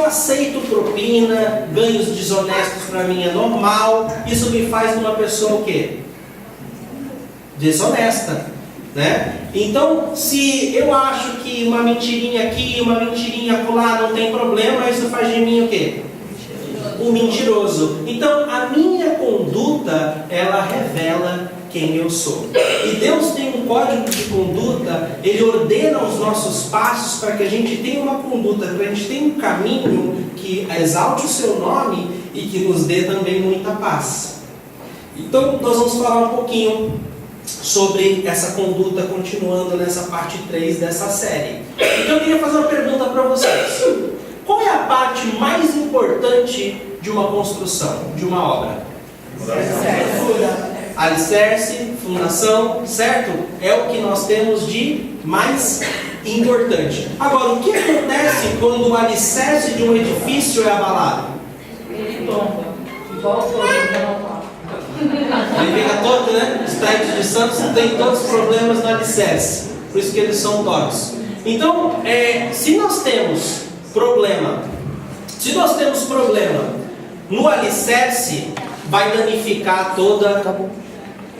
eu aceito propina, ganhos desonestos para mim é normal, isso me faz uma pessoa o quê? Desonesta, né? Então, se eu acho que uma mentirinha aqui, uma mentirinha acolá não tem problema, isso faz de mim o quê? Um mentiroso. Então, a minha conduta, ela revela quem eu sou. E Deus tem um código de conduta, Ele ordena os nossos passos para que a gente tenha uma conduta, para que a gente tenha um caminho que exalte o seu nome e que nos dê também muita paz. Então, nós vamos falar um pouquinho sobre essa conduta, continuando nessa parte 3 dessa série. Então, eu queria fazer uma pergunta para vocês. Qual é a parte mais importante de uma construção, de uma obra? Alicerce, fundação, certo? É o que nós temos de mais importante. Agora, o que acontece quando o alicerce de um edifício é abalado? Ele tomba. Ele fica todo, né? Os prédios de Santos têm todos os problemas no alicerce. Por isso que eles são tortos. Então, se nós temos problema no alicerce, vai danificar toda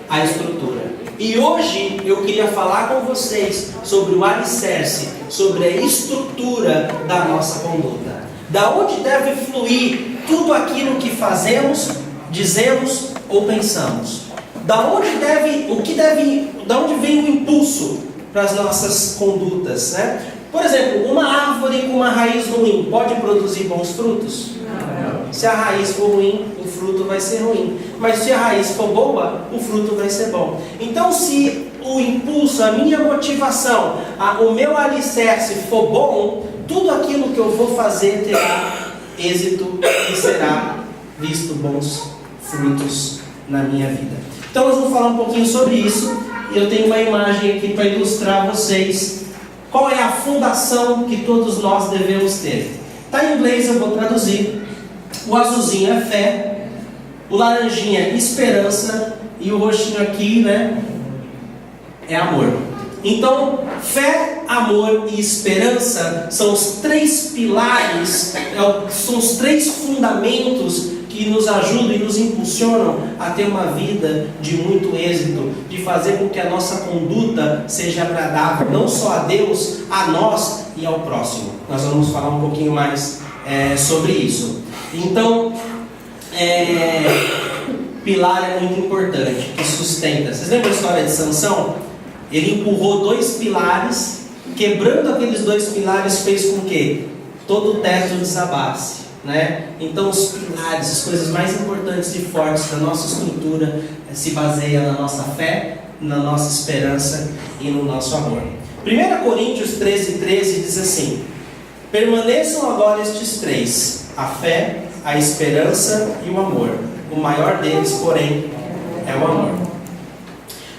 a estrutura. E hoje eu queria falar com vocês sobre o alicerce, sobre a estrutura da nossa conduta. Da onde deve fluir tudo aquilo que fazemos, dizemos ou pensamos. Da onde vem o impulso para as nossas condutas, né? Por exemplo, uma árvore com uma raiz ruim pode produzir bons frutos? Não. Se a raiz for ruim, o fruto vai ser ruim. Mas se a raiz for boa, o fruto vai ser bom. Então, se o impulso, a minha motivação, o meu alicerce for bom, tudo aquilo que eu vou fazer terá êxito e será visto bons frutos na minha vida. Então, nós vamos falar um pouquinho sobre isso. E eu tenho uma imagem aqui para ilustrar a vocês qual é a fundação que todos nós devemos ter. Está em inglês, eu vou traduzir. O azulzinho é fé, o laranjinha é esperança e o roxinho aqui, né, é amor. Então, fé, amor e esperança são os três pilares, são os três fundamentos que nos ajudam e nos impulsionam a ter uma vida de muito êxito, de fazer com que a nossa conduta seja agradável, não só a Deus, a nós e ao próximo. Nós vamos falar um pouquinho mais sobre isso. Então, pilar é muito importante, que sustenta. Vocês lembram a história de Sansão? Ele empurrou 2 pilares, quebrando aqueles 2 pilares fez com que todo o teto desabasse, né? Então os pilares, as coisas mais importantes e fortes da nossa estrutura se baseiam na nossa fé, na nossa esperança e no nosso amor. 1 Coríntios 13:13 diz assim: permaneçam agora estes 3, a fé, a esperança e o amor. O maior deles, porém, é o amor.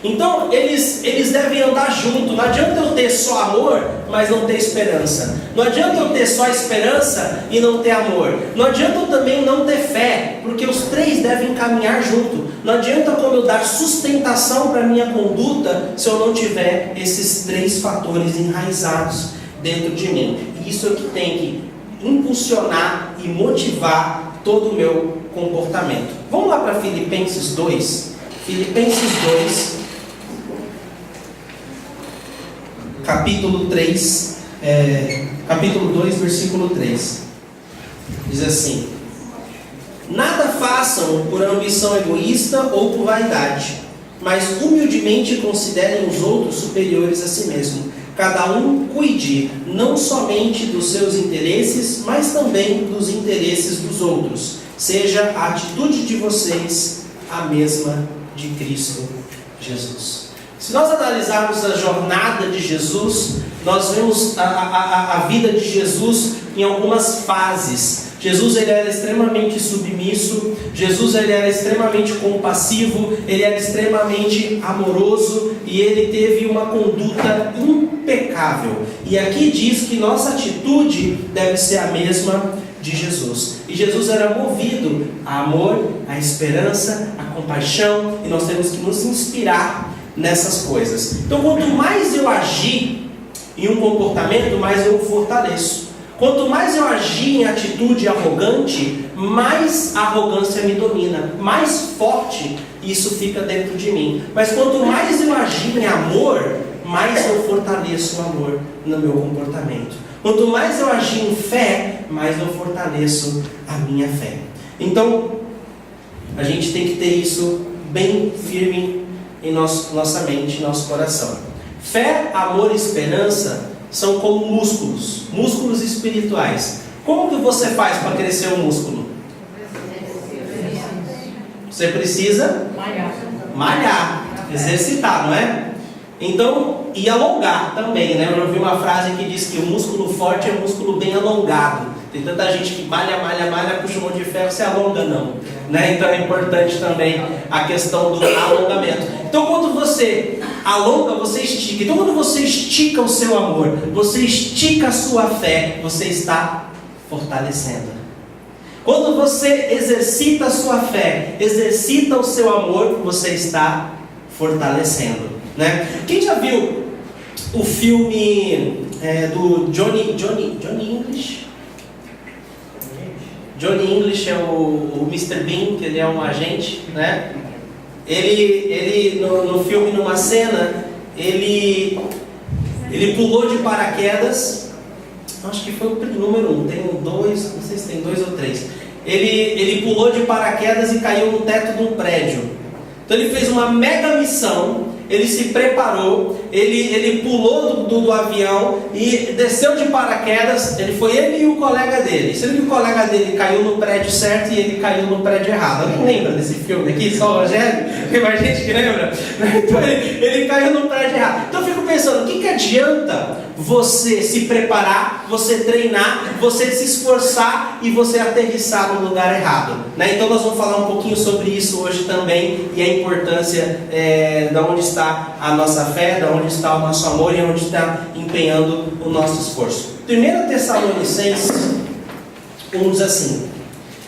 Então, eles devem andar junto. Não adianta eu ter só amor, mas não ter esperança. Não adianta eu ter só esperança e não ter amor. Não adianta eu também não ter fé, porque os 3 devem caminhar junto. Não adianta como eu dar sustentação para a minha conduta se eu não tiver esses 3 fatores enraizados dentro de mim. E isso é o que tem que impulsionar e motivar todo o meu comportamento. Vamos lá para Filipenses 2. Filipenses 2. Capítulo 3, capítulo 2, versículo 3. Diz assim: nada façam por ambição egoísta ou por vaidade, mas humildemente considerem os outros superiores a si mesmo. Cada um cuide não somente dos seus interesses, mas também dos interesses dos outros. Seja a atitude de vocês a mesma de Cristo Jesus. Se nós analisarmos a jornada de Jesus, nós vemos a vida de Jesus em algumas fases. Jesus ele era extremamente submisso, Jesus ele era extremamente compassivo, ele era extremamente amoroso e ele teve uma conduta impecável. E aqui diz que nossa atitude deve ser a mesma de Jesus. E Jesus era movido a amor, a esperança, a compaixão, e nós temos que nos inspirar nessas coisas. Então, quanto mais eu agir em um comportamento, mais eu o fortaleço. Quanto mais eu agir em atitude arrogante, mais a arrogância me domina, mais forte isso fica dentro de mim. Mas quanto mais eu agir em amor, mais eu fortaleço o amor no meu comportamento. Quanto mais eu agir em fé, mais eu fortaleço a minha fé. Então, a gente tem que ter isso bem firme em nossa mente, em nosso coração. Fé, amor e esperança são como músculos espirituais. Como que você faz para crescer um músculo? Você precisa malhar, exercitar, não é? Então, e alongar também, né? Eu ouvi uma frase que diz que o músculo forte é um músculo bem alongado. Tem tanta gente que malha, puxa um monte de ferro, se alonga não, né? Então é importante também a questão do alongamento. Então quando você alonga, você estica. Então quando você estica o seu amor, você estica a sua fé, você está fortalecendo. Quando você exercita a sua fé, exercita o seu amor, você está fortalecendo, né? Quem já viu o filme do Johnny English? Johnny English é o Mr. Bean, que ele é um agente, né? Ele no filme, numa cena, ele pulou de paraquedas. Acho que foi o número 1, tem 2, não sei se tem 2 ou 3. Ele pulou de paraquedas e caiu no teto de um prédio. Então ele fez uma mega missão. Ele se preparou, ele pulou do avião e desceu de paraquedas. Ele e o colega dele. Sendo que o colega dele caiu no prédio certo e ele caiu no prédio errado. Alguém lembra desse filme aqui? Só o Rogério? Tem mais gente que lembra? Então ele caiu no prédio errado. Então eu fico pensando, o que adianta você se preparar, você treinar, você se esforçar e você aterrissar no lugar errado, né? Então nós vamos falar um pouquinho sobre isso hoje também, e a importância de onde está a nossa fé, de onde está o nosso amor e onde está empenhando o nosso esforço. 1 Tessalonicenses 1 diz assim.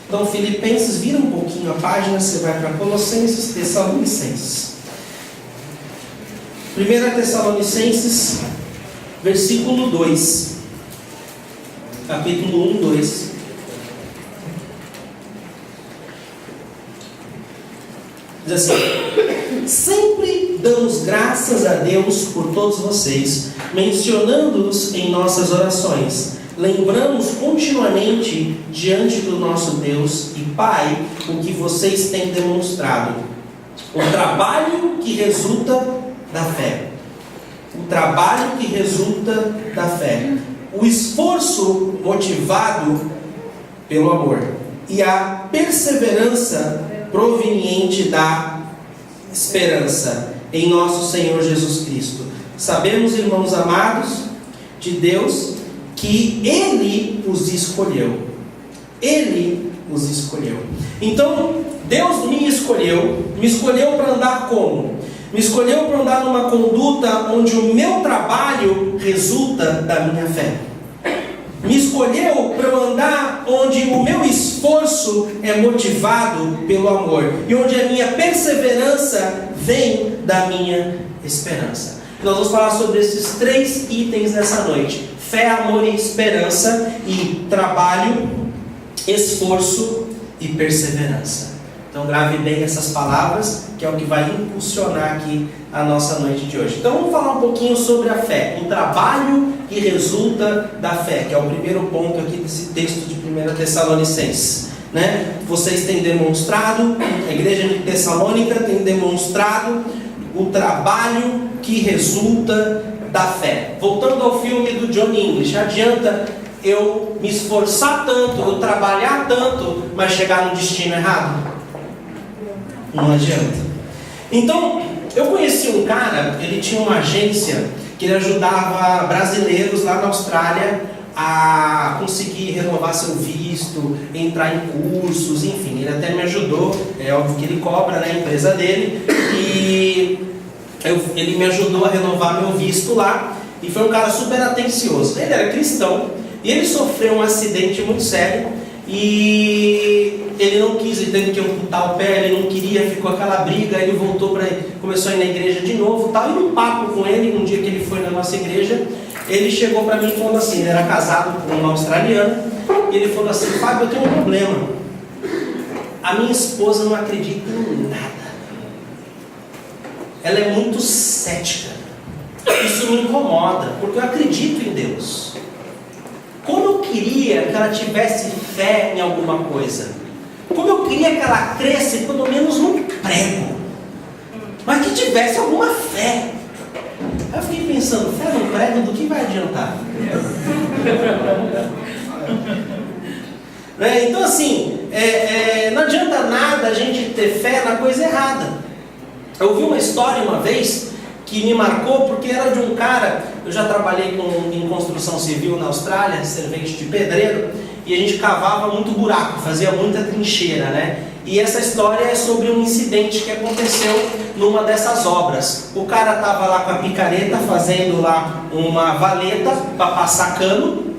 Então Filipenses, vira um pouquinho a página, você vai para Colossenses, Tessalonicenses. 1 Tessalonicenses, versículo 2, capítulo 1, 2. Diz assim: sempre damos graças a Deus por todos vocês, mencionando-os em nossas orações. Lembramos continuamente diante do nosso Deus e Pai o que vocês têm demonstrado, o trabalho que resulta da fé. O trabalho que resulta da fé, o esforço motivado pelo amor e a perseverança proveniente da esperança em nosso Senhor Jesus Cristo. Sabemos, irmãos amados de Deus, que Ele os escolheu. Ele os escolheu. Então, Deus me escolheu para andar como? Me escolheu para andar numa conduta onde o meu trabalho resulta da minha fé. Me escolheu para eu andar onde o meu esforço é motivado pelo amor. E onde a minha perseverança vem da minha esperança. Nós vamos falar sobre esses 3 itens nessa noite. Fé, amor e esperança. E trabalho, esforço e perseverança. Então grave bem essas palavras, que é o que vai impulsionar aqui a nossa noite de hoje. Então vamos falar um pouquinho sobre a fé, o trabalho que resulta da fé, que é o primeiro ponto aqui desse texto de 1 Tessalonicenses, né? Vocês têm demonstrado, a igreja de Tessalônica tem demonstrado o trabalho que resulta da fé. Voltando ao filme do Johnny English, adianta eu me esforçar tanto, eu trabalhar tanto, mas chegar no destino errado? Não adianta. Então, eu conheci um cara, ele tinha uma agência que ele ajudava brasileiros lá na Austrália a conseguir renovar seu visto, entrar em cursos, enfim, ele até me ajudou, é óbvio que ele cobra, né, a empresa dele, e ele me ajudou a renovar meu visto lá, e foi um cara super atencioso. Ele era cristão, e ele sofreu um acidente muito sério, e ele não quis, ele teve que amputar o pé, ele não queria, ficou aquela briga, ele voltou começou a ir na igreja de novo, tal, e num papo com ele, um dia que ele foi na nossa igreja, Ele chegou para mim e falou assim, ele era casado com uma australiana, e ele falou assim, Fábio, eu tenho um problema. A minha esposa não acredita em nada. Ela é muito cética. Isso me incomoda, porque eu acredito em Deus. Como eu queria que ela tivesse fé em alguma coisa. Como eu queria que ela cresce pelo menos num prego. Mas que tivesse alguma fé. Aí eu fiquei pensando, fé no prego, do que vai adiantar? Então assim, não adianta nada a gente ter fé na coisa errada. Eu ouvi uma história uma vez que me marcou, porque era de um cara, eu já trabalhei em construção civil na Austrália, servente de pedreiro, e a gente cavava muito buraco, fazia muita trincheira, né? E essa história é sobre um incidente que aconteceu numa dessas obras. O cara estava lá com a picareta fazendo lá uma valeta para passar cano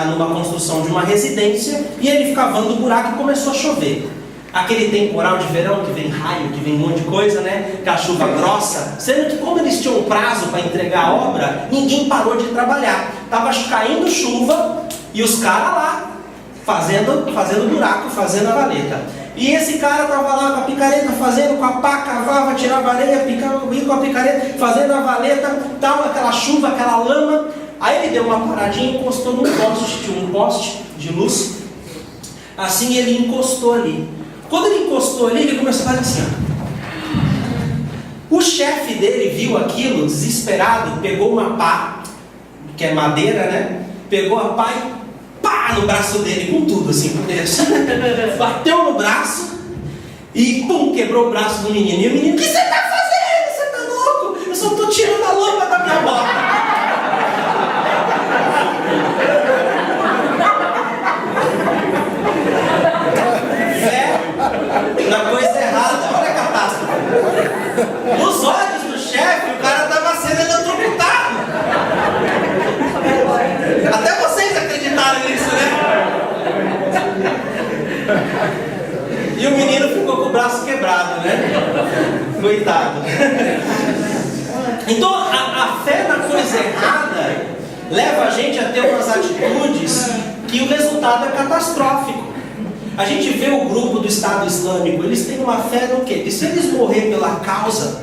numa construção de uma residência, e ele ficava cavando o buraco e começou a chover. Aquele temporal de verão que vem raio, que vem um monte de coisa, né? Com a chuva grossa, sendo que como eles tinham prazo para entregar a obra, ninguém parou de trabalhar. Estava caindo chuva e os caras lá fazendo buraco, fazendo a valeta. E esse cara estava lá com a picareta fazendo, com a pá, cavava, tirava areia, picava com a picareta, fazendo a valeta, tal, aquela chuva, aquela lama. Aí ele deu uma paradinha e encostou num poste, tinha um poste de luz. Assim ele encostou ali. Quando ele encostou ali, ele começou a fazer assim. O chefe dele viu aquilo, desesperado, pegou uma pá, que é madeira, né? Pegou a pá e pá no braço dele, com tudo assim, por dentro. Bateu no braço e pum, quebrou o braço do menino. E o menino, o que você está fazendo? Você está louco? Eu só estou tirando a lâmpada da minha bota. Na coisa errada, olha a catástrofe. Nos olhos do chefe, o cara estava sendo eletrocutado. Até vocês acreditaram nisso, né? E o menino ficou com o braço quebrado, né? Coitado. Então a fé na coisa errada leva a gente a ter umas atitudes que o resultado é catastrófico. A gente vê o grupo do Estado Islâmico, eles têm uma fé no quê? Que se eles morrerem pela causa,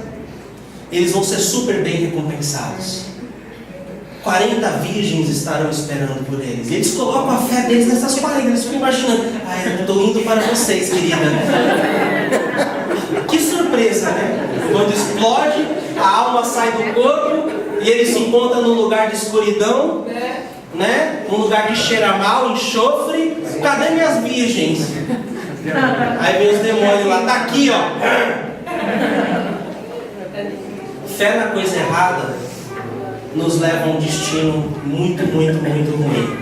eles vão ser super bem recompensados. 40 virgens estarão esperando por eles. E eles colocam a fé deles nessas 40, eles ficam imaginando, eu estou indo para vocês, querida. Que surpresa, né? Quando explode, a alma sai do corpo e eles se encontram num lugar de escuridão, né? Um lugar que cheira mal, enxofre. Cadê minhas virgens? Aí vem os demônios lá, tá aqui, ó. Fé na coisa errada nos leva a um destino muito, muito, muito ruim.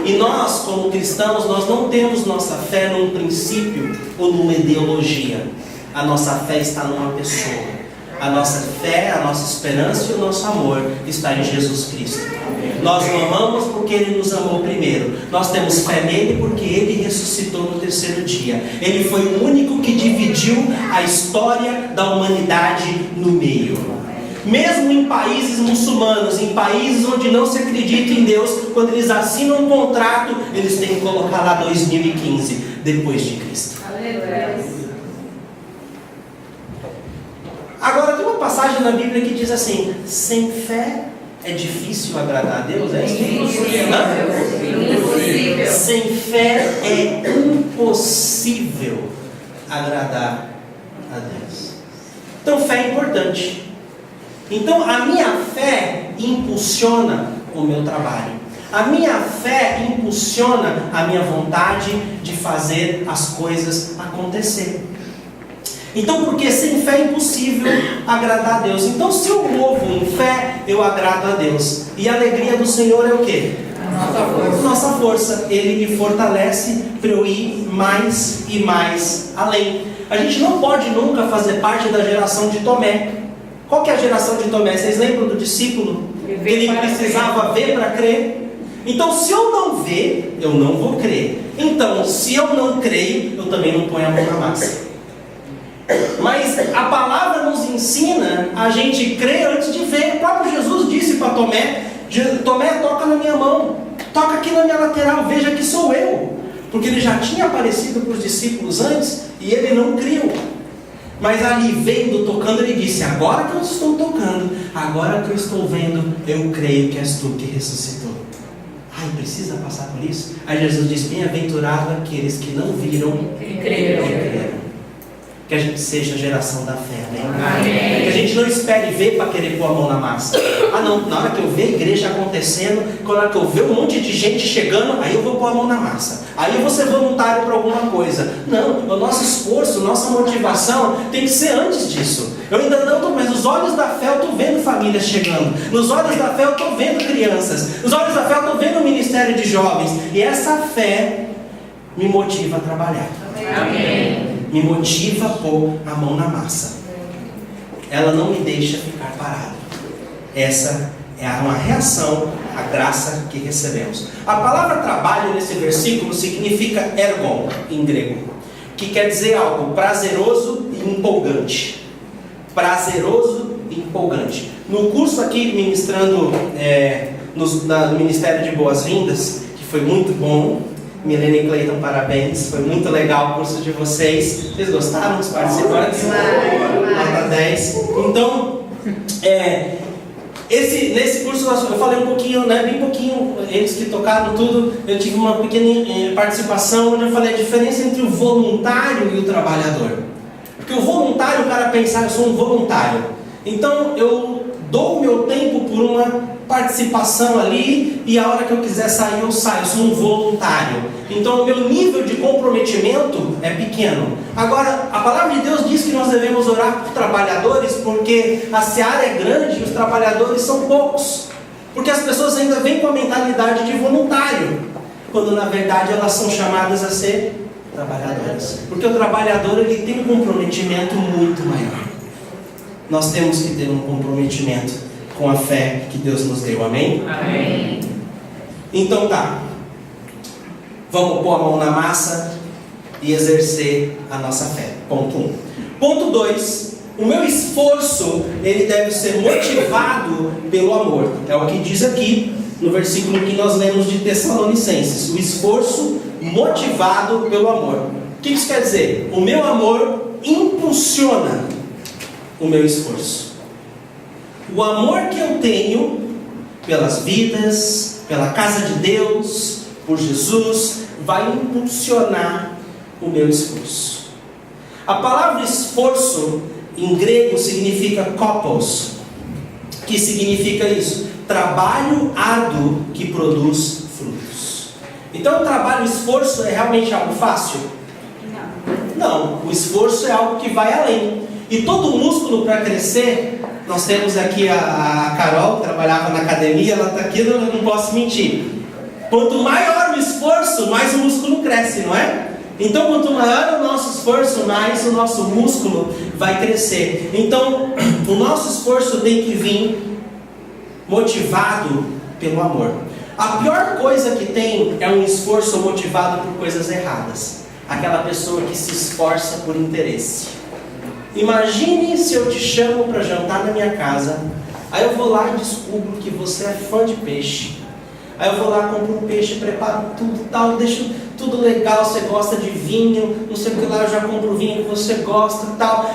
E nós, como cristãos, nós não temos nossa fé num princípio ou numa ideologia. A nossa fé está numa pessoa. A nossa fé, a nossa esperança e o nosso amor está em Jesus Cristo. Nós o amamos porque Ele nos amou primeiro. Nós temos fé nele porque Ele ressuscitou no terceiro dia. Ele foi o único que dividiu a história da humanidade no meio. Mesmo em países muçulmanos, em países onde não se acredita em Deus, quando eles assinam um contrato, eles têm que colocar lá 2015, depois de Cristo. Agora tem uma passagem na Bíblia que diz assim: sem fé é difícil agradar a Deus? É isso? Impossível. Sem fé é impossível agradar a Deus. Então fé é importante. Então a minha fé impulsiona o meu trabalho. A minha fé impulsiona a minha vontade de fazer as coisas acontecer. Então, porque sem fé é impossível agradar a Deus. Então, se eu movo em fé, eu agrado a Deus. E a alegria do Senhor é o quê? Nossa força. Ele me fortalece para eu ir mais e mais além. A gente não pode nunca fazer parte da geração de Tomé. Qual que é a geração de Tomé? Vocês lembram do discípulo? Ele precisava ver para crer. Então, se eu não ver, eu não vou crer. Então, se eu não creio, eu também não ponho a mão na massa. Mas a palavra nos ensina a gente crer antes de ver. O próprio Jesus disse para Tomé: Tomé, toca na minha mão, toca aqui na minha lateral, veja que sou eu. Porque ele já tinha aparecido para os discípulos antes e ele não criu. Mas ali vendo, tocando, ele disse: agora que eu estou tocando, agora que eu estou vendo, eu creio que és tu que ressuscitou. Ai, precisa passar por isso? Aí Jesus diz: bem-aventurado aqueles que não viram E creram. Que a gente seja a geração da fé, amém? Amém. Que a gente não espere ver para querer pôr a mão na massa. Ah não, na hora que eu ver a igreja acontecendo, na hora que eu ver um monte de gente chegando, aí eu vou pôr a mão na massa. Aí eu vou ser voluntário para alguma coisa. Não, o nosso esforço, nossa motivação tem que ser antes disso. Eu ainda não estou, mas nos olhos da fé eu estou vendo famílias chegando. Nos olhos da fé eu estou vendo crianças. Nos olhos da fé eu estou vendo o ministério de jovens. E essa fé me motiva a trabalhar. Amém. Me motiva a pôr a mão na massa. Ela não me deixa ficar parado. Essa é uma reação à graça que recebemos. A palavra trabalho nesse versículo significa ergon, em grego, que quer dizer algo prazeroso e empolgante. Prazeroso e empolgante. No curso aqui, ministrando no Ministério de Boas-Vindas, que foi muito bom, Milena e Cleiton, parabéns, foi muito legal o curso de vocês. Vocês gostaram dos participantes? Nota 10. Então, nesse curso eu falei um pouquinho, bem pouquinho, eles que tocaram tudo, eu tive uma pequena participação onde eu falei a diferença entre o voluntário e o trabalhador. Porque o voluntário, o cara pensa: eu sou um voluntário, então eu dou o meu tempo por uma participação ali, e a hora que eu quiser sair, eu saio. Eu sou um voluntário. Então o meu nível de comprometimento é pequeno. Agora, a palavra de Deus diz que nós devemos orar por trabalhadores, porque a seara é grande e os trabalhadores são poucos. Porque as pessoas ainda vêm com a mentalidade de voluntário, quando na verdade elas são chamadas a ser trabalhadoras. Porque o trabalhador, ele tem um comprometimento muito maior. Nós temos que ter um comprometimento com a fé que Deus nos deu, amém? Amém. Então tá, vamos pôr a mão na massa e exercer a nossa fé. Ponto 1. Ponto 2, o meu esforço, ele deve ser motivado pelo amor. É o que diz aqui no versículo que nós lemos de Tessalonicenses: o esforço motivado pelo amor. O que isso quer dizer? O meu amor impulsiona o meu esforço. O amor que eu tenho pelas vidas, pela casa de Deus, por Jesus, vai impulsionar o meu esforço. A palavra esforço em grego significa kopos, que significa isso: trabalho árduo que produz frutos. Então o trabalho, o esforço é realmente algo fácil? Não, o esforço é algo que vai além. E todo músculo para crescer, nós temos aqui a Carol, que trabalhava na academia, ela está aqui, eu não posso mentir. Quanto maior o esforço, mais o músculo cresce, não é? Então, quanto maior o nosso esforço, mais o nosso músculo vai crescer. Então, o nosso esforço tem que vir motivado pelo amor. A pior coisa que tem é um esforço motivado por coisas erradas. Aquela pessoa que se esforça por interesse. Imagine se eu te chamo para jantar na minha casa, aí eu vou lá e descubro que você é fã de peixe. Aí eu vou lá, compro um peixe, preparo tudo tal, deixo tudo legal, você gosta de vinho, não sei o que lá, eu já compro o vinho que você gosta tal.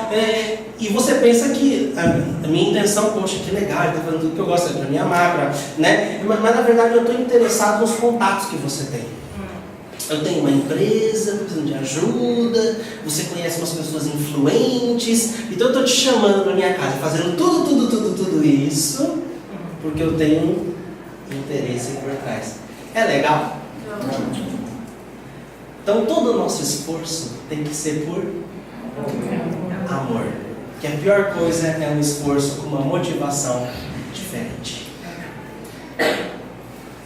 E você pensa que a minha intenção, poxa, que legal, estou fazendo tudo que eu gosto, para me amar, né? Mas na verdade eu estou interessado nos contatos que você tem. Eu tenho uma empresa, estou precisando de ajuda, você conhece umas pessoas influentes, então eu estou te chamando para minha casa, fazendo tudo isso, porque eu tenho interesse por trás. É legal? Não. Então todo o nosso esforço tem que ser por amor. Que a pior coisa é um esforço com uma motivação diferente.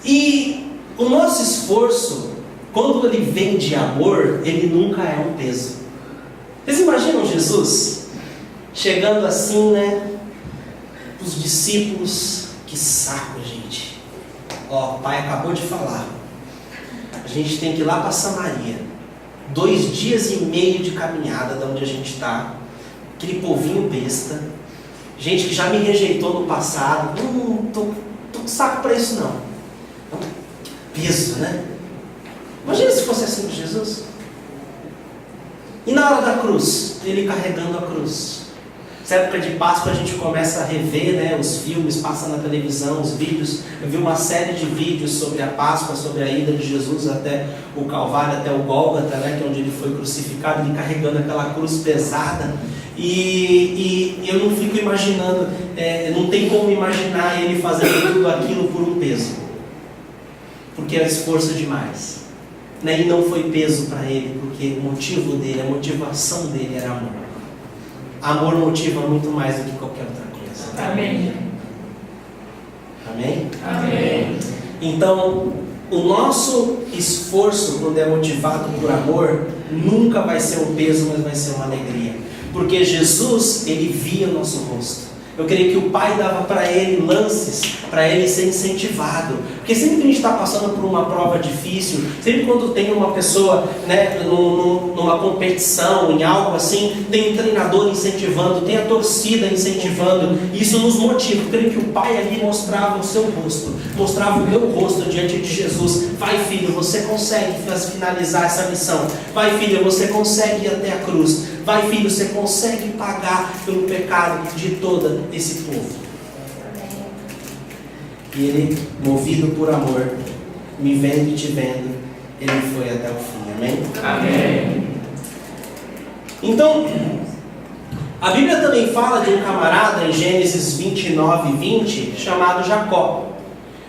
E o nosso esforço, quando ele vem de amor, ele nunca é um peso. Vocês imaginam Jesus chegando assim, os discípulos? Que saco, gente. O pai acabou de falar. A gente tem que ir lá para Samaria. 2 dias e meio de caminhada de onde a gente está. aquele povinho besta, gente que já me rejeitou no passado, tô com saco para isso não. Peso, né? Imagina se fosse assim com Jesus. E na hora da cruz, ele carregando a cruz. Nessa época de Páscoa a gente começa a rever, né, os filmes, passa na televisão, os vídeos. Eu vi uma série de vídeos sobre a Páscoa, sobre a ida de Jesus até o Calvário, até o Gólgota, né, que é onde ele foi crucificado, ele carregando aquela cruz pesada. E eu não fico imaginando, não tem como imaginar ele fazendo tudo aquilo por um peso. Porque é esforço demais. E não foi peso para ele, porque o motivo dele, a motivação dele era amor. Amor motiva muito mais do que qualquer outra coisa. Amém. Amém? Amém. Então, o nosso esforço, quando é motivado por amor, nunca vai ser um peso, mas vai ser uma alegria. Porque Jesus, ele via o nosso rosto. Eu creio que o Pai dava para ele lances, para ele ser incentivado. Porque sempre que a gente está passando por uma prova difícil, sempre quando tem uma pessoa, né, numa competição, em algo assim, tem um treinador incentivando, tem a torcida incentivando, isso nos motiva. Eu creio que o Pai ali mostrava o seu rosto, mostrava o meu rosto diante de Jesus. Vai, filho, você consegue finalizar essa missão. Vai, filho, você consegue ir até a cruz. Vai, filho, você consegue pagar pelo pecado de todo esse povo. E ele, movido por amor, me vendo e te vendo, ele foi até o fim. Amém? Amém. Então, a Bíblia também fala de um camarada em Gênesis 29:20, chamado Jacó.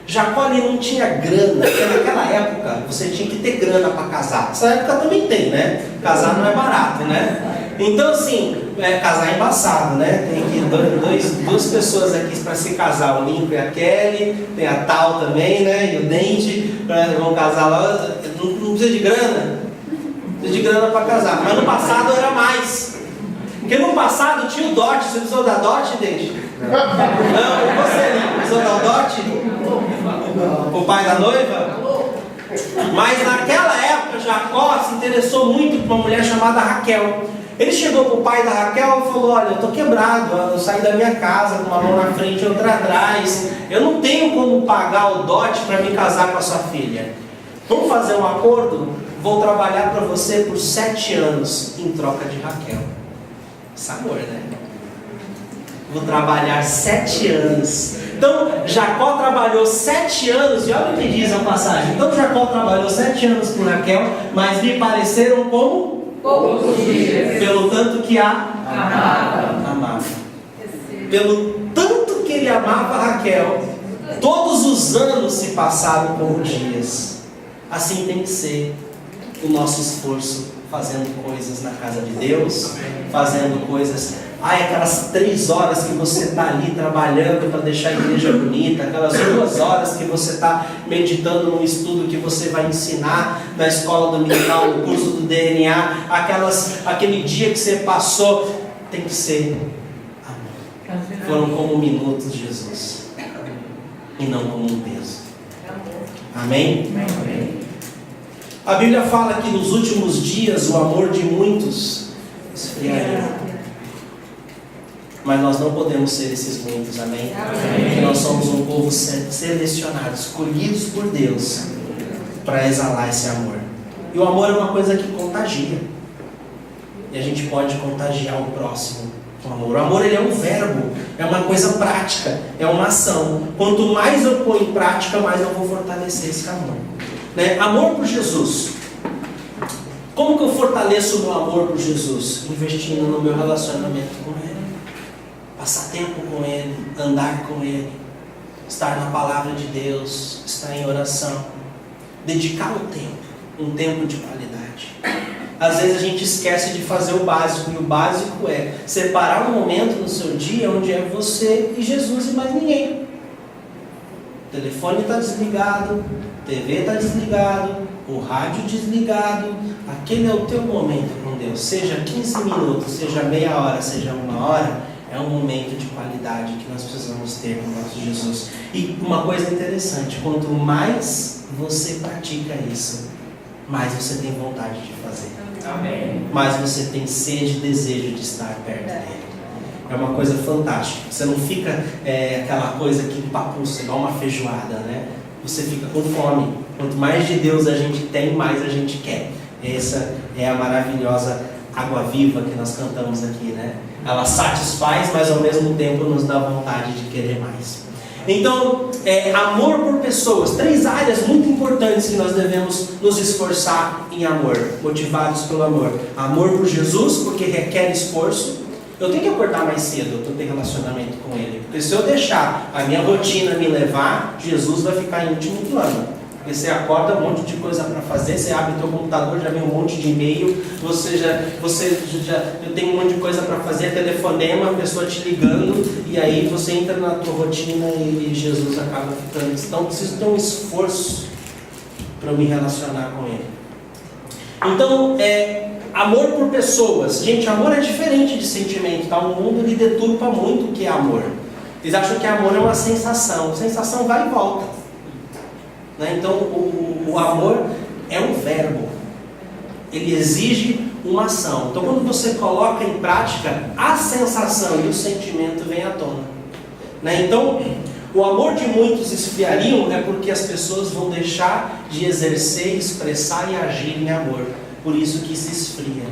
Jacó ele não tinha grana, porque naquela época você tinha que ter grana para casar. Nessa época também tem, né? Casar não é barato, né? Então assim, casar é embaçado, né? Tem que duas pessoas aqui para se casar, o Lincoln e a Kelly, tem a Tal também, né? E o Dente, vão casar lá, não precisa de grana. Precisa de grana para casar. Mas no passado era mais. Porque no passado tinha o dote. Você precisou da dote, Dente? Não, você Lincoln, precisou da dote? O pai da noiva? Mas naquela época Jacó se interessou muito por uma mulher chamada Raquel. Ele chegou para o pai da Raquel e falou: olha, eu estou quebrado, eu saí da minha casa com uma mão na frente e outra atrás, eu não tenho como pagar o dote para me casar com a sua filha. Vamos fazer um acordo? Vou trabalhar para você por 7 anos em troca de Raquel. Esse amor, né? Vou trabalhar 7 anos. Então, Jacó trabalhou 7 anos, e olha o que diz a passagem. Então, Jacó trabalhou 7 anos por Raquel, mas me pareceram como? Poucos dias. Pelo tanto que a amava. Pelo tanto que ele amava Raquel, todos os anos se passaram como dias. Assim tem que ser o nosso esforço, fazendo coisas na casa de Deus, fazendo coisas. Aquelas 3 horas que você está ali trabalhando para deixar a igreja bonita, aquelas 2 horas que você está meditando num estudo que você vai ensinar na escola dominical, no curso do DNA, aquele dia que você passou, tem que ser amor. Foram como minutos de Jesus e não como um peso. Amém? Amém. A Bíblia fala que nos últimos dias o amor de muitos esfriaria. Mas nós não podemos ser esses muitos, amém? Porque nós somos um povo selecionado, escolhidos por Deus para exalar esse amor. E o amor é uma coisa que contagia. E a gente pode contagiar o próximo com amor. O amor ele é um verbo, é uma coisa prática, é uma ação. Quanto mais eu ponho em prática, mais eu vou fortalecer esse amor. Né? Amor por Jesus. Como que eu fortaleço o meu amor por Jesus? Investindo no meu relacionamento com Ele. Passar tempo com Ele, andar com Ele, estar na palavra de Deus, estar em oração, dedicar um tempo de qualidade. Às vezes a gente esquece de fazer o básico, e o básico é separar um momento no seu dia onde é você e Jesus e mais ninguém. O telefone está desligado, a TV está desligado, o rádio desligado. Aquele é o teu momento com Deus, seja 15 minutos, seja meia hora, seja 1 hora. É um momento de qualidade que nós precisamos ter com o nosso Jesus. E uma coisa interessante, quanto mais você pratica isso, mais você tem vontade de fazer. Amém. Mais você tem sede e desejo de estar perto dele. É uma coisa fantástica. Você não fica aquela coisa que empapuça, igual uma feijoada, né? Você fica com fome. Quanto mais de Deus a gente tem, mais a gente quer. Essa é a maravilhosa água viva que nós cantamos aqui, né? Ela satisfaz, mas ao mesmo tempo nos dá vontade de querer mais. Então, amor por pessoas. 3 áreas muito importantes que nós devemos nos esforçar em amor, motivados pelo amor. Amor por Jesus, porque requer esforço. Eu tenho que acordar mais cedo para ter relacionamento com Ele. Porque se eu deixar a minha rotina me levar, Jesus vai ficar em último plano. Porque você acorda, um monte de coisa para fazer, você abre o seu computador, já vem um monte de e-mail, você já tem um monte de coisa para fazer, telefonema, a pessoa te ligando, e aí você entra na tua rotina e Jesus acaba ficando. Então preciso ter um esforço para me relacionar com Ele. Então, amor por pessoas. Gente, amor é diferente de sentimento, tá? O mundo ele deturpa muito o que é amor. Eles acham que amor é uma sensação. Sensação vai e volta. Né? Então, o amor é um verbo. Ele exige uma ação. Então, quando você coloca em prática, a sensação e o sentimento vêm à tona. Né? Então, o amor de muitos esfriariam é porque as pessoas vão deixar de exercer, expressar e agir em amor. Por isso que se esfria.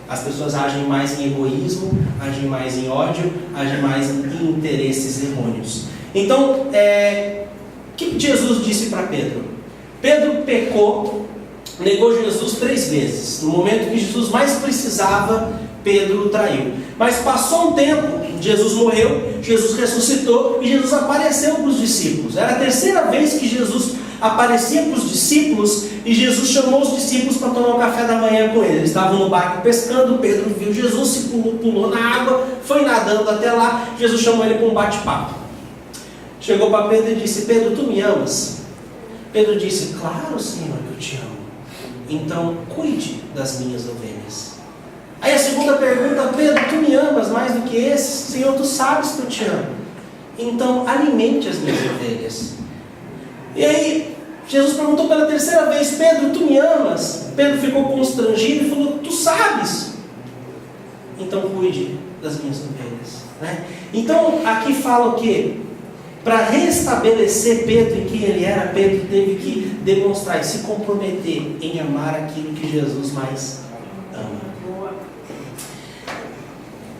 As pessoas agem mais em egoísmo, agem mais em ódio, agem mais em interesses errôneos. Então, o que Jesus disse para Pedro? Pedro pecou, negou Jesus 3 vezes. No momento que Jesus mais precisava, Pedro o traiu. Mas passou um tempo, Jesus morreu, Jesus ressuscitou e Jesus apareceu para os discípulos. Era a 3ª vez que Jesus aparecia para os discípulos e Jesus chamou os discípulos para tomar um café da manhã com ele. Eles estavam no barco pescando, Pedro viu Jesus, se pulou na água, foi nadando até lá, Jesus chamou ele para um bate-papo. Chegou para Pedro e disse: Pedro, tu me amas? Pedro disse: claro, Senhor, que eu te amo. Então, cuide das minhas ovelhas. Aí a segunda pergunta: Pedro, tu me amas mais do que esse? Senhor, tu sabes que eu te amo. Então, alimente as minhas ovelhas. E aí, Jesus perguntou pela 3ª vez: Pedro, tu me amas? Pedro ficou constrangido e falou: tu sabes. Então, cuide das minhas ovelhas. Né? Então, aqui fala o quê? Para restabelecer Pedro em quem ele era, Pedro teve que demonstrar e se comprometer em amar aquilo que Jesus mais ama.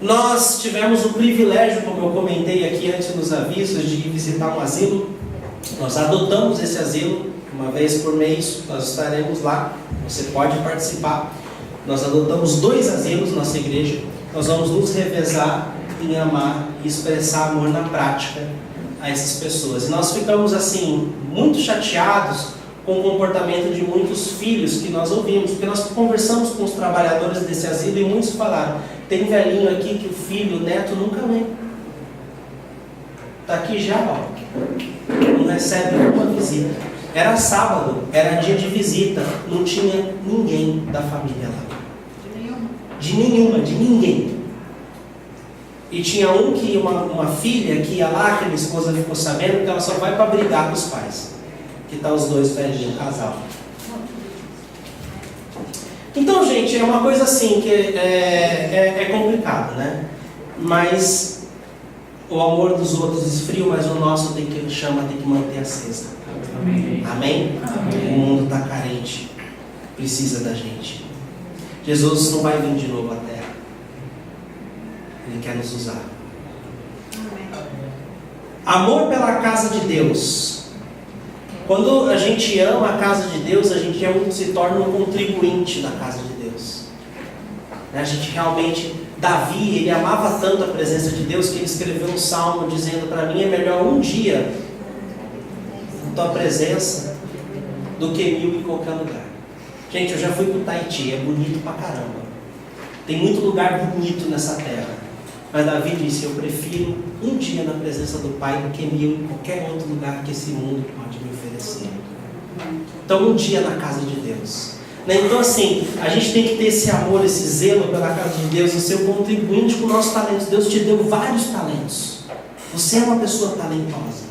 Nós tivemos o privilégio, como eu comentei aqui antes nos avisos, de visitar um asilo. Nós adotamos esse asilo, uma vez por mês nós estaremos lá, você pode participar. Nós adotamos 2 asilos na nossa igreja. Nós vamos nos revezar em amar e expressar amor na prática a essas pessoas. E nós ficamos assim, muito chateados com o comportamento de muitos filhos que nós ouvimos, porque nós conversamos com os trabalhadores desse asilo e muitos falaram: tem velhinho aqui que o filho, o neto nunca vem. Está aqui já, ó, não recebe nenhuma visita. Era sábado, era dia de visita, não tinha ninguém da família lá. De ninguém. E tinha uma filha que ia lá, que a minha esposa ficou sabendo, que ela só vai para brigar com os pais. Que tá os 2 velhinhos, casal. Então, gente, é uma coisa assim que é complicado, né? Mas o amor dos outros esfria, mas o nosso tem que manter acesa. Amém. Amém? Amém. O mundo está carente, precisa da gente. Jesus não vai vir de novo à terra. Ele quer nos usar. Amor pela casa de Deus. Quando a gente ama a casa de Deus, a gente se torna um contribuinte da casa de Deus. A gente realmente, Davi, ele amava tanto a presença de Deus que ele escreveu um salmo dizendo: para mim é melhor um dia na tua presença do que 1000 em qualquer lugar. Gente, eu já fui para o Tahiti, é bonito pra caramba. Tem muito lugar bonito nessa terra. Mas Davi disse: eu prefiro um dia na presença do Pai do que 1000 em qualquer outro lugar que esse mundo pode me oferecer. Então, um dia na casa de Deus. Então, assim, a gente tem que ter esse amor, esse zelo pela casa de Deus e ser contribuinte com nossos talentos. Deus te deu vários talentos. Você é uma pessoa talentosa.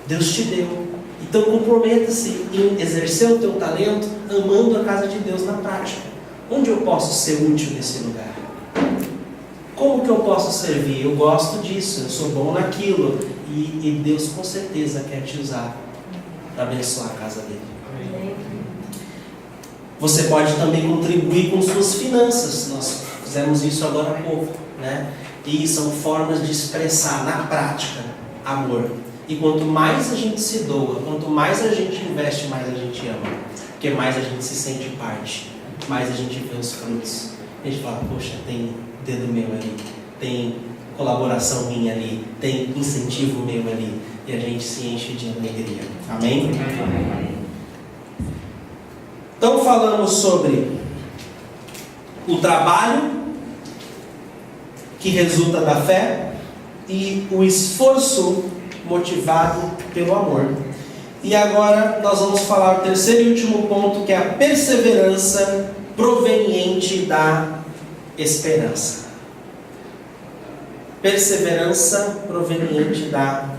Deus te deu. Então comprometa-se em exercer o teu talento amando a casa de Deus na prática. Onde eu posso ser útil nesse lugar? Como que eu posso servir? Eu gosto disso, eu sou bom naquilo. E Deus com certeza quer te usar para abençoar a casa dele. Você pode também contribuir com suas finanças. Nós fizemos isso agora há pouco, né? E são formas de expressar na prática amor. E quanto mais a gente se doa, quanto mais a gente investe, mais a gente ama. Porque mais a gente se sente parte, mais a gente vê os frutos. A gente fala, poxa, tem dedo meu ali, tem colaboração minha ali, tem incentivo meu ali. E a gente se enche de alegria. Amém? Então falamos sobre o trabalho que resulta da fé e o esforço motivado pelo amor. E agora nós vamos falar o terceiro e último ponto, que é a perseverança proveniente da esperança. Perseverança proveniente da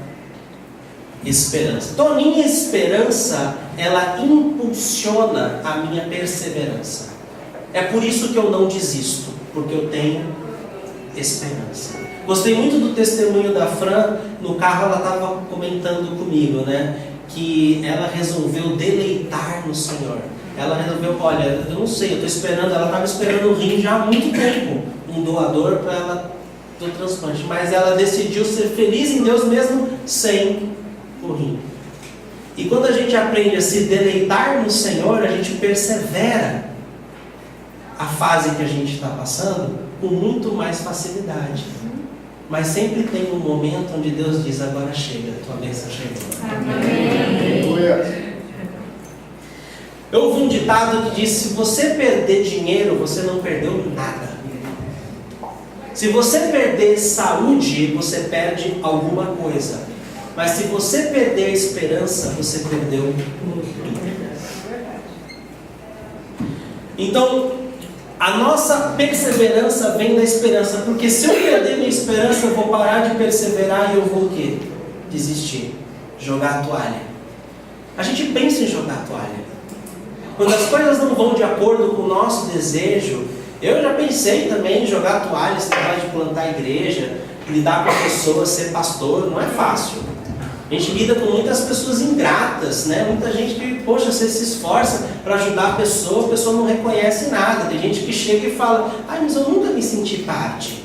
esperança. Então a minha esperança, ela impulsiona a minha perseverança. É por isso que eu não desisto, porque eu tenho esperança. Gostei muito do testemunho da Fran. No carro ela estava comentando comigo, né? Que ela resolveu deleitar no Senhor. Ela resolveu, olha, eu não sei, eu estou esperando, ela estava esperando o rim já há muito tempo, um doador para ela do transplante, mas ela decidiu ser feliz em Deus mesmo sem o rim. E quando a gente aprende a se deleitar no Senhor, a gente persevera a fase que a gente está passando com muito mais facilidade. Mas sempre tem um momento onde Deus diz, agora chega, tua bênção chegou. Amém. Eu ouvi um ditado que diz, se você perder dinheiro, você não perdeu nada. Se você perder saúde, você perde alguma coisa. Mas se você perder a esperança, você perdeu tudo. Então, a nossa perseverança vem da esperança. Porque se eu perder minha esperança, eu vou parar de perseverar e eu vou o quê? Desistir. Jogar a toalha. A gente pensa em jogar a toalha. Quando as coisas não vão de acordo com o nosso desejo, eu já pensei também em jogar a toalha, esse trabalho de plantar a igreja, lidar com pessoas, ser pastor, não é fácil. A gente lida com muitas pessoas ingratas, né? Muita gente que, poxa, você se esforça para ajudar a pessoa não reconhece nada. Tem gente que chega e fala, mas eu nunca me senti parte.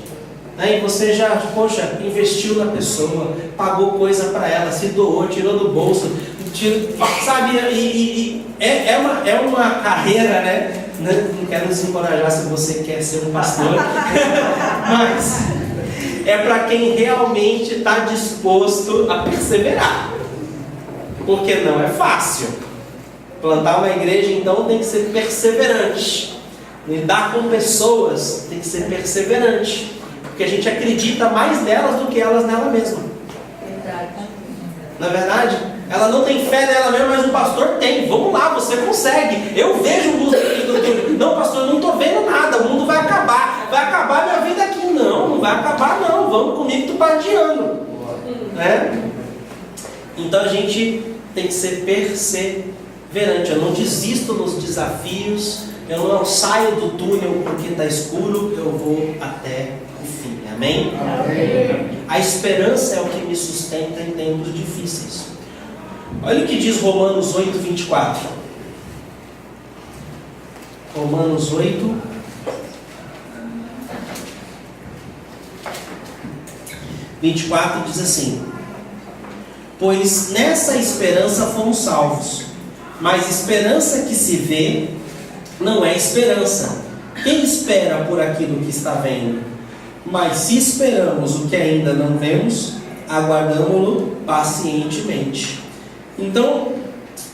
Né? E você já, poxa, investiu na pessoa, pagou coisa para ela, se doou, tirou do bolso, sabe? É uma carreira, né? Não quero desencorajar se você quer ser um pastor, mas é para quem realmente está disposto a perseverar, porque não é fácil. Plantar uma igreja, então, tem que ser perseverante. Lidar com pessoas tem que ser perseverante, porque a gente acredita mais nelas do que elas nela mesma. Na verdade, ela não tem fé nela mesma, mas o pastor tem. Vamos lá, você consegue. Eu vejo luz aqui do túnel. Não, pastor, eu não estou vendo nada. O mundo vai acabar. Vai acabar minha vida aqui. Não vai acabar não. Vamos comigo que tu está adiando. Né? Então a gente tem que ser perseverante. Eu não desisto nos desafios. Eu não saio do túnel porque está escuro. Eu vou até o fim. Amém? Amém. A esperança é o que me sustenta em tempos difíceis. Olha o que diz Romanos 8, 24. Romanos 8, 24 diz assim: pois nessa esperança fomos salvos, mas esperança que se vê não é esperança. Quem espera por aquilo que está vendo? Mas se esperamos o que ainda não vemos, aguardamo-lo pacientemente. Então,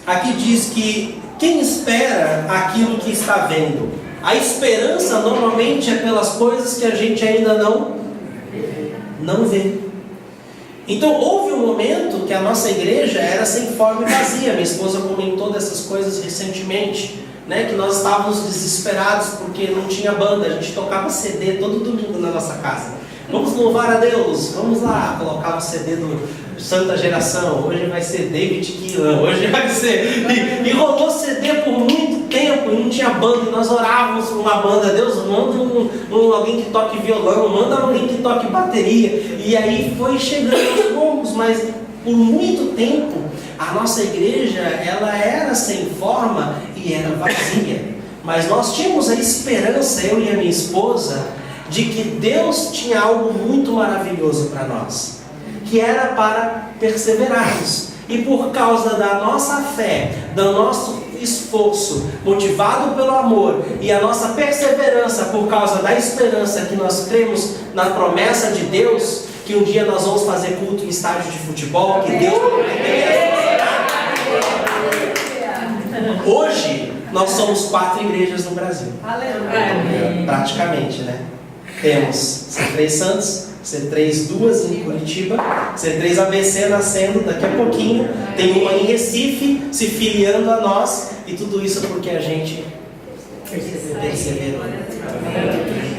aqui diz que quem espera aquilo que está vendo? A esperança normalmente é pelas coisas que a gente ainda não vê. Então, houve um momento que a nossa igreja era sem forma e vazia. Minha esposa comentou dessas coisas recentemente, né? Que nós estávamos desesperados porque não tinha banda. A gente tocava CD todo domingo na nossa casa. Vamos louvar a Deus, vamos lá colocar o CD do Santa Geração, hoje vai ser David Keelan, hoje vai ser... E rolou CD por muito tempo, e não tinha banda, e nós orávamos por uma banda, Deus manda alguém que toque violão, manda alguém que toque bateria, e aí foi chegando aos poucos, mas por muito tempo a nossa igreja, ela era sem forma e era vazia, mas nós tínhamos a esperança, eu e a minha esposa, de que Deus tinha algo muito maravilhoso para nós, que era para perseverarmos. E por causa da nossa fé, do nosso esforço, motivado pelo amor, e a nossa perseverança por causa da esperança que nós cremos na promessa de Deus, que um dia nós vamos fazer culto em estádio de futebol, que Deus hoje nós somos 4 igrejas no Brasil. Praticamente, né? Temos C3 Santos, C3 2 em Curitiba, C3 ABC nascendo daqui a pouquinho, tem uma em Recife se filiando a nós, e tudo isso porque a gente perseverou.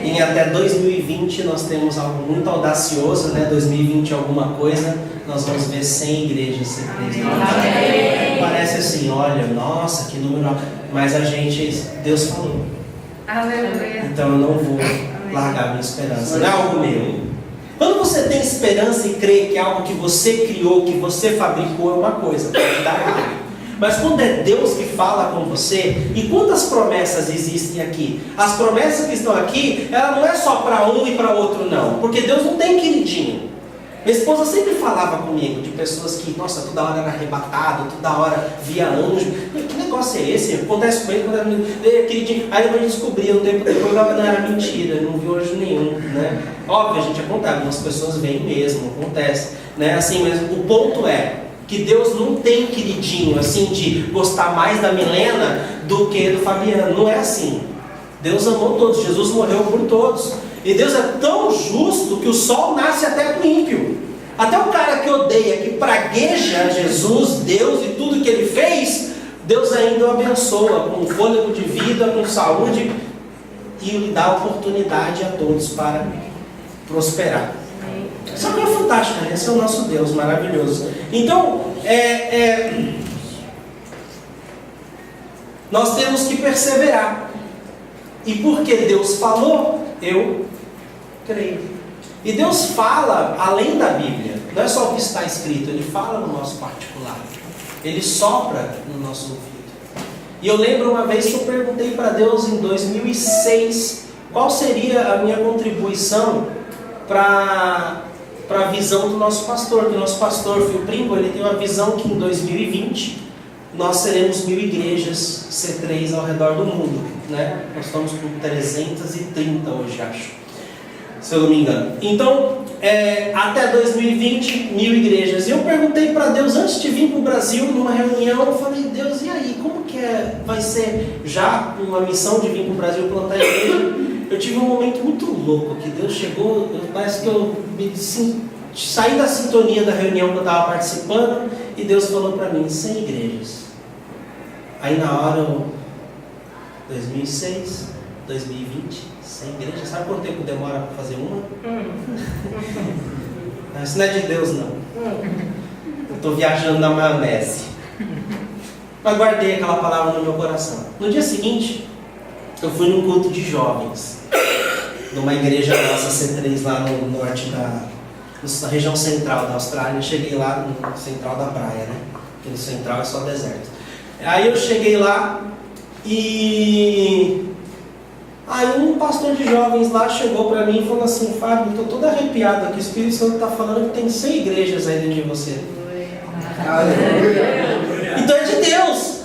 Em até 2020 nós temos algo muito audacioso, né? 2020 alguma coisa, nós vamos ver 100 igrejas C3. Parece assim, olha, nossa, que número, mas a gente, Deus falou. Então eu não vou largar minha esperança, não é algo meu. Quando você tem esperança e crê que é algo que você criou, que você fabricou, é uma coisa, pode dar errado. Mas quando é Deus que fala com você, e quantas promessas existem aqui? As promessas que estão aqui, ela não é só para um e para outro não, porque Deus não tem queridinho. Minha esposa sempre falava comigo de pessoas que, nossa, toda hora era arrebatado, toda hora via anjo. Que negócio é esse? Acontece com ele, queridinho. Aí eu descobri um tempo depois que não era mentira, não viu anjo nenhum, né? Óbvio, a gente acontece, algumas pessoas veem mesmo, acontece, né? Assim, mas o ponto é que Deus não tem queridinho, assim, de gostar mais da Milena do que do Fabiano. Não é assim. Deus amou todos, Jesus morreu por todos. E Deus é tão justo que o sol nasce até do ímpio. Até o cara que odeia, que pragueja Jesus, Deus e tudo que Ele fez, Deus ainda o abençoa com fôlego de vida, com saúde, e lhe dá oportunidade a todos para prosperar. Isso é fantástico, né? Esse é o nosso Deus maravilhoso. Então, nós temos que perseverar. E porque Deus falou, eu creio. E Deus fala além da Bíblia. Não é só o que está escrito, Ele fala no nosso particular. Ele sopra no nosso ouvido. E eu lembro uma vez que eu perguntei para Deus em 2006 qual seria a minha contribuição para a visão do nosso pastor. Que o nosso pastor, Phil Pringle, ele tem uma visão que em 2020 nós seremos 1000 igrejas C3 ao redor do mundo, né? Nós estamos com 330 hoje, acho, se eu não me engano. Então, até 2020, 1000 igrejas. E eu perguntei para Deus, antes de vir para o Brasil, numa reunião, eu falei, Deus, e aí, como que vai ser já uma missão de vir para o Brasil plantar a igreja? Eu tive um momento muito louco, que Deus chegou, parece que eu saí da sintonia da reunião que eu estava participando, e Deus falou para mim, 100 igrejas. Aí na hora, 2006, 2020, 100 igrejas, sabe quanto tempo demora para fazer uma? Isso não é de Deus não. Eu estou viajando na maionese. Mas guardei aquela palavra no meu coração. No dia seguinte, eu fui num culto de jovens, numa igreja nossa C3 lá no norte na região central da Austrália. Eu cheguei lá no central da praia, né? Porque no central é só deserto. Aí eu cheguei lá e aí um pastor de jovens lá chegou para mim e falou assim, Fábio, estou todo arrepiado aqui, o Espírito Santo está falando que tem 100 igrejas aí dentro de você. Então é de Deus.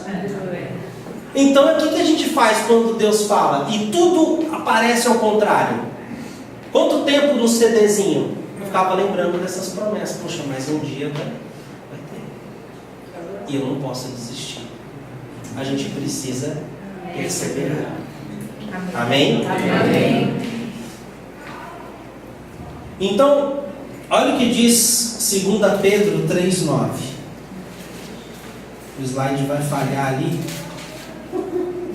Então o que a gente faz quando Deus fala e tudo aparece ao contrário? Quanto tempo no CDzinho? Eu ficava lembrando dessas promessas. Poxa, mas um dia vai ter. E eu não posso desistir. A gente precisa perseverar. Amém? Amém? Então, olha o que diz 2 Pedro 3,9. O slide vai falhar ali.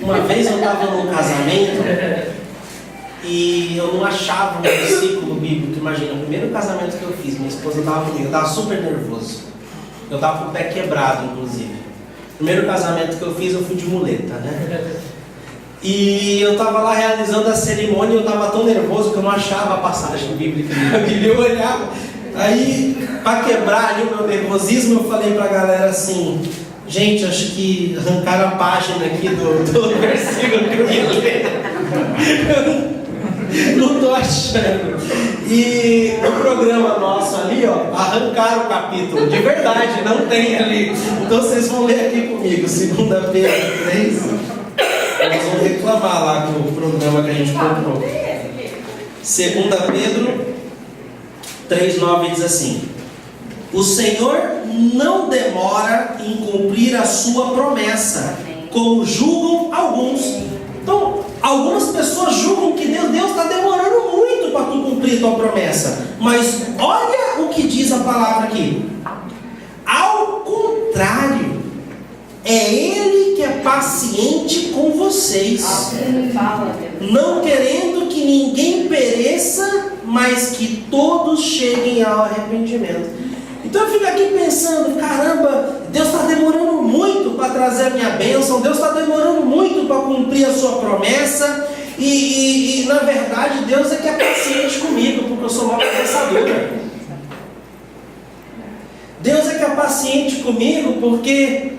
Uma vez eu estava num casamento e eu não achava um versículo bíblico. Imagina, o primeiro casamento que eu fiz, minha esposa estava comigo, eu estava super nervoso. Eu estava com o pé quebrado, inclusive. O primeiro casamento que eu fiz, eu fui de muleta, né? E eu estava lá realizando a cerimônia e eu estava tão nervoso que eu não achava a passagem bíblica na Bíblia. Eu olhava, aí, para quebrar ali o meu nervosismo, eu falei para a galera assim: gente, acho que arrancaram a página aqui do versículo que eu ia ler. Não estou achando. E no programa nosso ali, ó, arrancaram o capítulo. De verdade, não tem ali. Então vocês vão ler aqui comigo, 2 Pedro 3. Nós vamos reclamar lá com o programa que a gente comprou. 2 Pedro 3,9 diz assim: o Senhor não demora em cumprir a sua promessa, como julgam alguns. Então, algumas pessoas julgam que Deus está demorando muito para tu cumprir a tua promessa. Mas olha o que diz a palavra aqui. Ao contrário, é Ele que é paciente com vocês, não querendo que ninguém pereça, mas que todos cheguem ao arrependimento. Então eu fico aqui pensando, caramba, Deus está demorando muito para trazer a minha bênção, Deus está demorando muito para cumprir a sua promessa, e na verdade Deus é que é paciente comigo, porque eu sou uma pensadora. Deus é que é paciente comigo, porque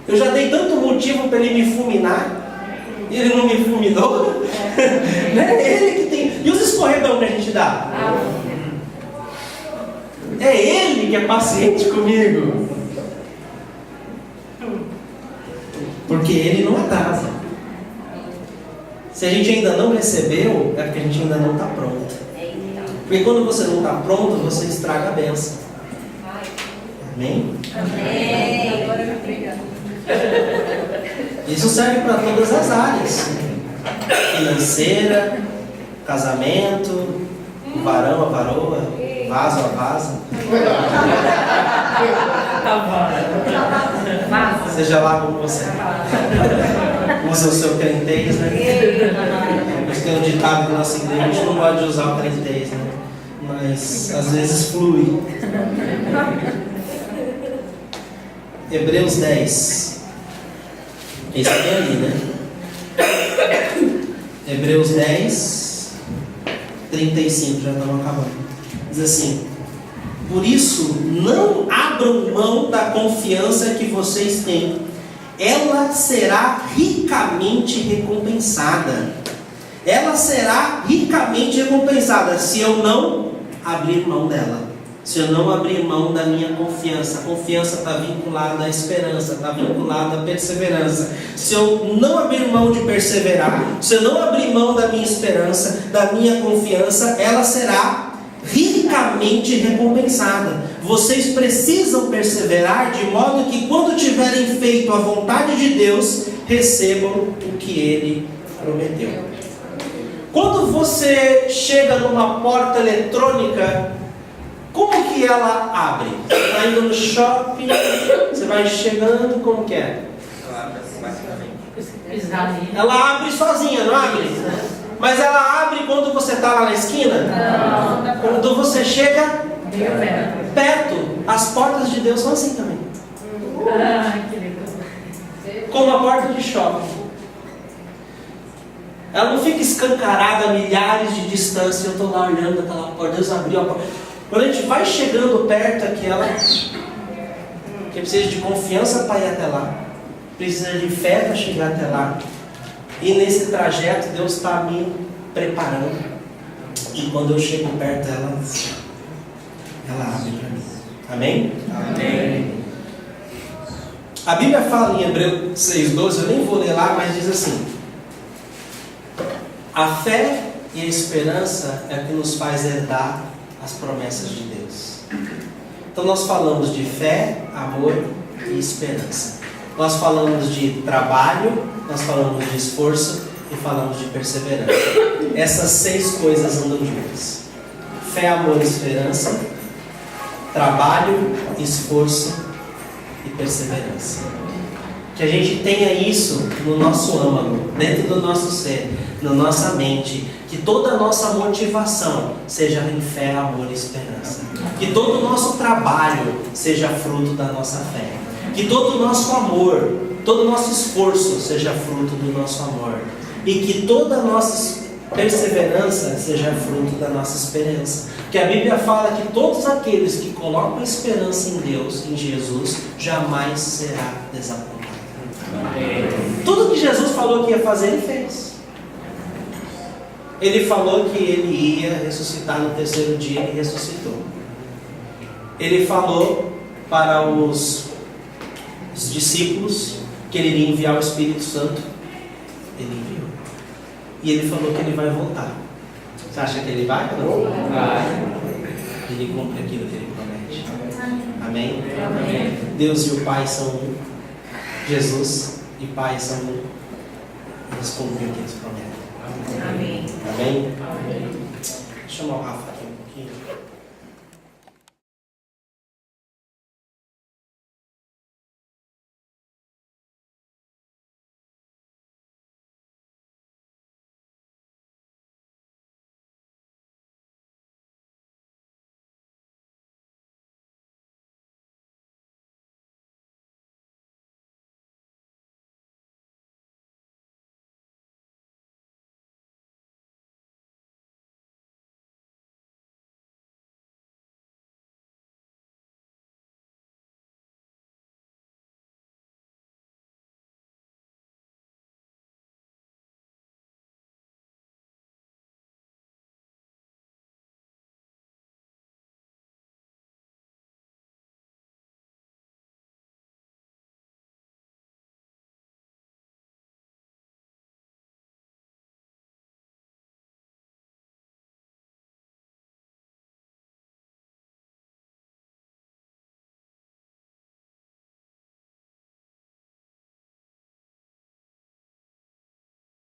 eu já dei tanto motivo para Ele me fulminar, e Ele não me fulminou. É Ele que tem. E os escorregão que a gente dá? É Ele que é paciente comigo. Porque Ele não atrasa. Se a gente ainda não recebeu, é porque a gente ainda não está pronto. Porque quando você não está pronto, você estraga a bênção. Amém? Amém. Isso serve para todas as áreas: financeira, casamento, varão a varoa, vaso a vaso. Seja lá como você usa o seu crentez, né? Mas tem um ditado na nossa igreja: a gente não pode usar o crentez, né? Mas às vezes flui. Hebreus 10. Esse aqui é ali, né? Hebreus 10, 35, já estamos acabando. Diz assim: por isso, não abram mão da confiança que vocês têm. Ela será ricamente recompensada. Ela será ricamente recompensada se eu não abrir mão dela. Se eu não abrir mão da minha confiança. A confiança está vinculada à esperança, está vinculada à perseverança. Se eu não abrir mão de perseverar, se eu não abrir mão da minha esperança, da minha confiança, ela será ricamente recompensada. Vocês precisam perseverar de modo que quando tiverem feito a vontade de Deus, recebam o que Ele prometeu. Quando você chega numa porta eletrônica, como que ela abre? Você está indo no shopping, você vai chegando, como que é? Ela abre sozinha, não abre? Mas ela abre quando você está lá na esquina? Não. Quando você chega perto. As portas de Deus são assim também. Como a porta de shopping. Ela não fica escancarada a milhares de distância. Eu estou lá olhando aquela porta, Deus abriu a porta. Quando a gente vai chegando perto aqui, ela que precisa de confiança para ir até lá, precisa de fé para chegar até lá. E nesse trajeto Deus está me preparando. E quando eu chego perto, ela abre para mim. Amém? Amém. A Bíblia fala em Hebreus 6,12, eu nem vou ler lá, mas diz assim: a fé e a esperança é o que nos faz herdar as promessas de Deus. Então nós falamos de fé, amor e esperança. Nós falamos de trabalho, nós falamos de esforço e falamos de perseverança. Essas 6 coisas andam juntas: fé, amor e esperança, trabalho, esforço e perseverança. Que a gente tenha isso no nosso âmago, dentro do nosso ser, na nossa mente. Que toda a nossa motivação seja em fé, amor e esperança. Que todo o nosso trabalho seja fruto da nossa fé. Que todo o nosso amor, todo o nosso esforço seja fruto do nosso amor. E que toda a nossa perseverança seja fruto da nossa esperança. Porque a Bíblia fala que todos aqueles que colocam a esperança em Deus, em Jesus, jamais será desapontado. Tudo que Jesus falou que ia fazer, Ele fez. Ele falou que Ele ia ressuscitar no terceiro dia, Ele ressuscitou. Ele falou para os discípulos que Ele iria enviar o Espírito Santo. Ele enviou. E Ele falou que Ele vai voltar. Você acha que Ele vai? Vai. Ele cumpre aquilo que Ele promete. Amém? Amém? Deus e o Pai são um. Jesus e Pai são um. Eles cumprem o que eles prometem. Amém? Amém? Deixa eu chamar o Rafa.